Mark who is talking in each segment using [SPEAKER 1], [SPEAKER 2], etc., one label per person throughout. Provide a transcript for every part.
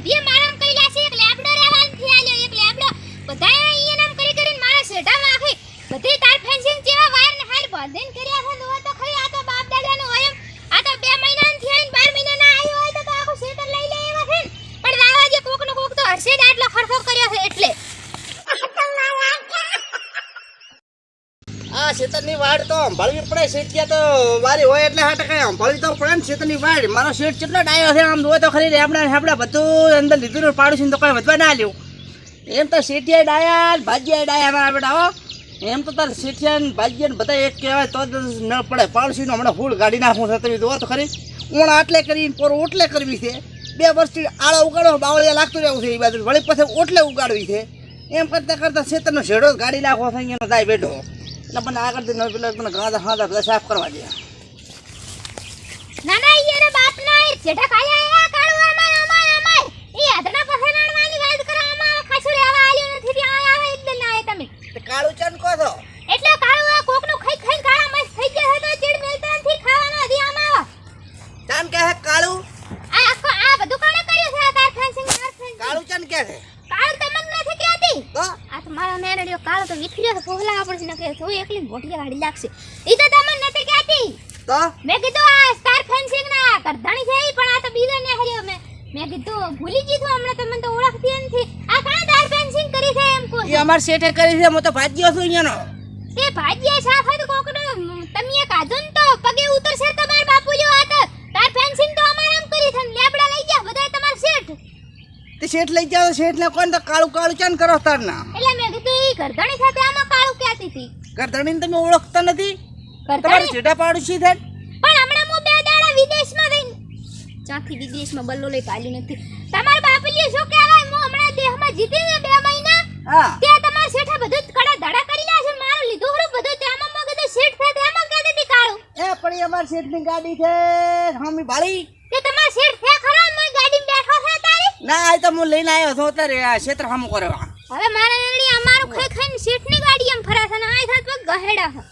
[SPEAKER 1] બધી મારામ કરી લાશે એક લેબડો રહેવાન થી આલ્યો એક લેબડો બધાય ઈ નામ કરી કરીને મારા શેઢામાં આખી બધી તાર ફેન્સિંગ જેવા વાયર ને હાલ બાંધીન કર્યા છે નો તો ખરી આ તો બાપ દાદાનો હોય આ તો 2 મહિના થી આઈને 12 મહિનાના આવ્યો હોય તો આખું શેટર લઈ લે એવા છે પણ રાવાજે કોક નો કોક તો હરશે જ આટલો ખર્ચો કર્યો છે એટલે
[SPEAKER 2] આ શેતરની વાડ તો ભળવી પડે શેઠિયા તો વારી હોય એટલે હાટ કઈ ભળવી તો પડે ને શેતરની વાડ મારો શેઠ કેટલો ડાયો છે આમ જોય તો ખરી આપણે બધું અંદર લીધું પાડું તો કોઈ વધવા ના લ્યું એમ તો શેઠિયા ડાયા ભાજીયા ડાયા મારા બેટા હો એમ તો તાર શેઠિયા ને ભાજીયા ને બધા એક કહેવાય તો ન પડે પાડોશીનો હમણાં ફૂલ ગાડી નાખું છે તમે જોવો તો ખરી ઊણ આટલે કરીને પોરો ઓટલે કરવી છે 2 વર્ષથી આળો ઉગાડો બાવળિયા લાગતું રહેવું છે એ બાજુ વળી પછી ઓટલે ઉગાડવી છે એમ કરતાં શેતરનો શેડો ગાડી નાખવો થઈ એનો જાય બેઠો એટલે મને આગળથી ન પેલા મને ગાંધા હાંધા બધા સાફ કરવા દે
[SPEAKER 1] ના ના ઈ રે બાપ ના જેઠા કાયા આ કાળવા અમાય ઈ આધના પસનાડવાની વાત કરે અમાર ખાસું રહેવા આલ્યો નથી ત્યાં આવે એટલે ના આવે તમે
[SPEAKER 2] તે કાળું ચન કો છો
[SPEAKER 1] એટલે કાળવા કોકનું ખાઈ ખાઈ કાળા મસ્ત થઈ ગયા તો ચીડ મેલતા નથી ખાવાનો હતી આમાં
[SPEAKER 2] ચન કે હે કાળું
[SPEAKER 1] આ બધું કોણે કર્યું છે તાર ફેન્સિંગ
[SPEAKER 2] કાળું ચન કે છે
[SPEAKER 1] કાળ તમને નથી કહેતી
[SPEAKER 2] તો
[SPEAKER 1] આ તો મારો મેરડિયો કાળો તો વિખર્યો છે પોહલા પડશે ન કે તો એકલી મોટી ગાડી લાગશે ઈ તો તમને નથી કહેતી
[SPEAKER 2] તો
[SPEAKER 1] મેં કીધું આ સ્ટાર ફેન્સિંગ ના કરધણી છે ઈ પણ આ તો બીજો ને હર્યો મેં કીધું ભૂલી જીધું હમણાં તમને તો ઓળખતી નથી આ કાં સ્ટાર ફેન્સિંગ કરી છે એમ કો
[SPEAKER 2] ઈ અમાર શેઠે કરી છે હું તો ભાજ્યો છું અહીંયાનો
[SPEAKER 1] તે ભાજીયા સાફ હતું કોકડો તમે એક આધુન તો પગે ઉતરશે તમાર બાપુ જો આ તો સ્ટાર ફેન્સિંગ તો અમાર એમ કરી છે લેબડા લઈ ગયા બધાય તમાર શેઠ
[SPEAKER 2] તે શેઠ લઈ જાવ શેઠ ને કોણ તો કાળું કાળું ચન કરો તારના
[SPEAKER 1] એટલે મેં કીધું ઈ કરધણી સાથે આમાં કાળું કહેતી હતી
[SPEAKER 2] કરધણીને તમે ઓળખતા નથી તમારે
[SPEAKER 1] કરધણી
[SPEAKER 2] જેઠા પાડોશી છે
[SPEAKER 1] પણ હમણાં હું 2 દાડા વિદેશમાં ગઈ ચાથી વિદેશમાં બલ્લો લઈ પાલ્યું નથી તમાર બાપલીએ શું કહેવાય હું હમણાં દેહમાં જીતી ને 2 મહિના
[SPEAKER 2] હા
[SPEAKER 1] ત્યાં તમાર શેઠા બધું કડા ધડા કરી લ્યા છે મારું લીધું હરું બધું ત્યાંમાં મગજ તો શેઠ સાથે એમાં કહેતી હતી કાળું
[SPEAKER 2] એ પણ અમાર શેઠની ગાડી છે હામી ભાળી
[SPEAKER 1] તે તમાર શેઠ છે ખરા મેં ગાડીમાં બેઠો છે તારી
[SPEAKER 2] ના આ તો હું લઈને આવ્યો છું અત્યારે આ ક્ષેત્ર હામું કરવા
[SPEAKER 1] હવે મારા નડી અમારું ખાઈ ખાઈને શેઠની ગાડી એમ ફરા છે ને આ થાત પગ ગહેડા છે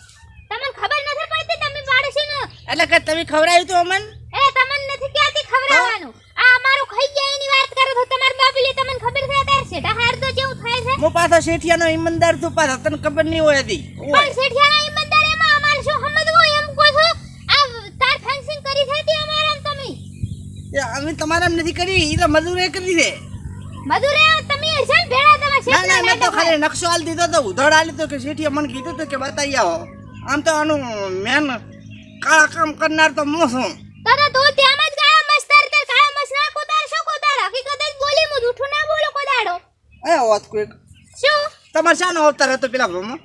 [SPEAKER 1] તમને ખબર નથી પડતી તમે પાડોશીનો
[SPEAKER 2] એટલે કે તમે ખવડાવ્યું તું અમન
[SPEAKER 1] એ તમને નથી ક્યાંથી ખવડાવવાનું આ અમારું ખાઈ જાય એની વાત કરો તો તમાર બાપલી તમને ખબર છે તાર શેઠા હાર તો જેવું થાય છે
[SPEAKER 2] હું પાછો શેઠિયાનો ઈમાનદાર તું પાછો તને ખબર નહીં હોય હતી
[SPEAKER 1] પણ શેઠિયાના ઈમાનદાર એમાં અમાર શું સમજવું એમ કહો છો આ તાર ફેન્સિંગ કરી છે તે અમારામ તમે
[SPEAKER 2] અમે તમારા નથી કરી ઈ તો મજૂરે કરી છે
[SPEAKER 1] મધુરે તમે છે ભેળા તમાર
[SPEAKER 2] ના ના મેં તો
[SPEAKER 1] શેઠના
[SPEAKER 2] ખાલી નકશો આલ દીધો તો ઉધડ આલી તો કે શેઠિયા મને કીધું તો કે બતાવી આવો આમ તો આનું મેન કાળા કામ કરનાર તો હું છું
[SPEAKER 1] તો ત્યાં જ ગાળા મસ્તર તે કાળા મસ્ત ના કોદાર શું કોદાર હકીકત જ બોલી હું જૂઠું ના બોલો કોદાડો
[SPEAKER 2] એ વાત કોઈ
[SPEAKER 1] શું
[SPEAKER 2] તમારે શાનો અવતાર હતો પેલા ભમો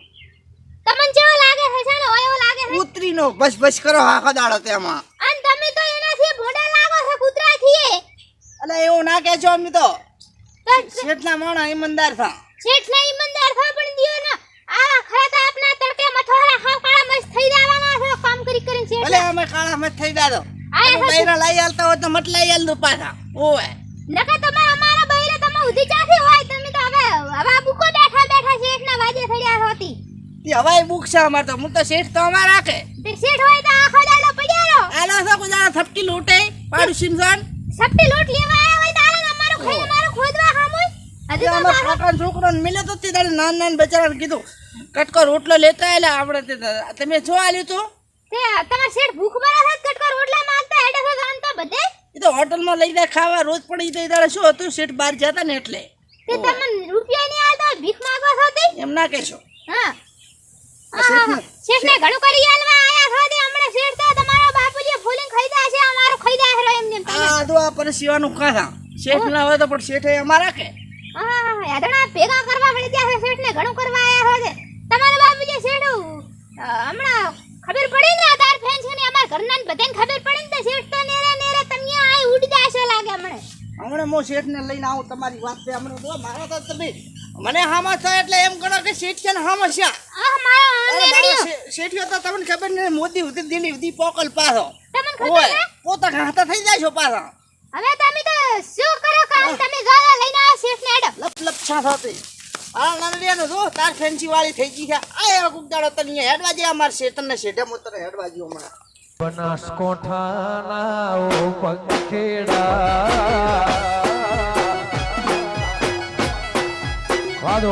[SPEAKER 1] તમને જેવો લાગે છે શાનો ઓયો લાગે છે
[SPEAKER 2] ઉતરીનો બસ બસ કરો આખો દાડો તેમાં
[SPEAKER 1] અન તમે તો એનાથી ભોડા લાગો છો કૂતરાથી
[SPEAKER 2] એટલે એવું ના કહેજો અમે તો શેઠના માણા ઈમાનદાર થા
[SPEAKER 1] શેઠના ઈમાનદાર થા પણ દિયો ના આ ખરા તો આપના તડકે મથોરા હાવ કાળા મસ્ત થઈ જવાના છે કામ કરી કરીને શેઠ
[SPEAKER 2] ભલે અમે કાળા મત થઈ જાદો બૈરા લઈ આલતા હોય તો મત લઈ આલ દો પાછા ઓય
[SPEAKER 1] નકા તમાર અમારા બૈરા તમે ઉધી ચાથી હોય તમે તો હવે બુકો બેઠા શેઠના વાજે થડ્યા હોતી
[SPEAKER 2] તે હવાઈ બુક છે અમાર તો હું તો શેઠ તો અમાર રાખે
[SPEAKER 1] તે શેઠ હોય તો આખો દાડો પડ્યારો
[SPEAKER 2] આલો તો કુદા થપકી લૂટે પાડુશીન જાન
[SPEAKER 1] સપટી લૂટ લેવા આયા હોય તો આલા અમારું ખાઈ અમારું ખોદવા હામુય હજી તો
[SPEAKER 2] અમાર કાકા છોકરાને મિલે તો તે દાડે નાન બચારાને કીધું કટકો રોટલો લેતા આયલા આપણે તમે જો આલ્યું તો
[SPEAKER 1] તે તમાર શેઠ ભૂખ મરા છે કટકો રોટલા માંગતા હેડે તો જાનતા બધે
[SPEAKER 2] એ તો હોટલમાં લઈ જાય ખાવા રોજ પડી તે દાડે શું હતું શેઠ બહાર જતા ને એટલે
[SPEAKER 1] તે તમને રૂપિયા ની આલતો ભીખ માંગવા છો તે
[SPEAKER 2] એમ ના કહેશો
[SPEAKER 1] હા શેઠને ઘણું કરી આલવા આયા છો તે હમણે શેઠ તો તમારો બાપુજી ફૂલિંગ ખાઈદા છે અમારું ખાઈદા છે એમ જેમ તમે
[SPEAKER 2] આ તો આ પરસીવાનું ખાધા શેઠ ના હોય તો પણ શેઠે અમારા કે
[SPEAKER 1] હા યાદણા ભેગા કરવા મળી ગયા છે શેઠને ઘણું કરવા આયા છો તે તમારો બાપુજી શેઠ હમણાં ખબર પડી ને તાર ફેન્સ ને અમાર ઘરના ને બધાને ખબર પડી ને શેઠ તો નેરે તમે આય ઉડી જાશો લાગે હમણે
[SPEAKER 2] હું શેઠને લઈને આવું તમારી વાત છે હમણે તો મારો તો તમે મને હામાં થાય એટલે એમ ગણો કે શેઠ છે ને હામાં છે
[SPEAKER 1] આ મારો નેરડિયો
[SPEAKER 2] શેઠિયો તો તમને ખબર ને મોદી ઉધી દિલ્હી ઉધી પોકલ પાછો
[SPEAKER 1] તમને ખબર છે
[SPEAKER 2] પોતા ઘાતા થઈ જાય છો પાછા
[SPEAKER 1] હવે તમે તો શું કરો કામ તમે ગાળા લઈને આવો શેઠને એડો
[SPEAKER 2] લપ લપ છા થતી આ નાનડિયાનો જો તાર ફેન્સી વાળી થઈ ગઈ છે આ એવા કુકદાડો તને હેડવા જે અમાર શેઠને શેઠે મોતરે હેડવા જ્યો હમણાં
[SPEAKER 3] બનાસકોઠાના ઓ પંખેડા આદો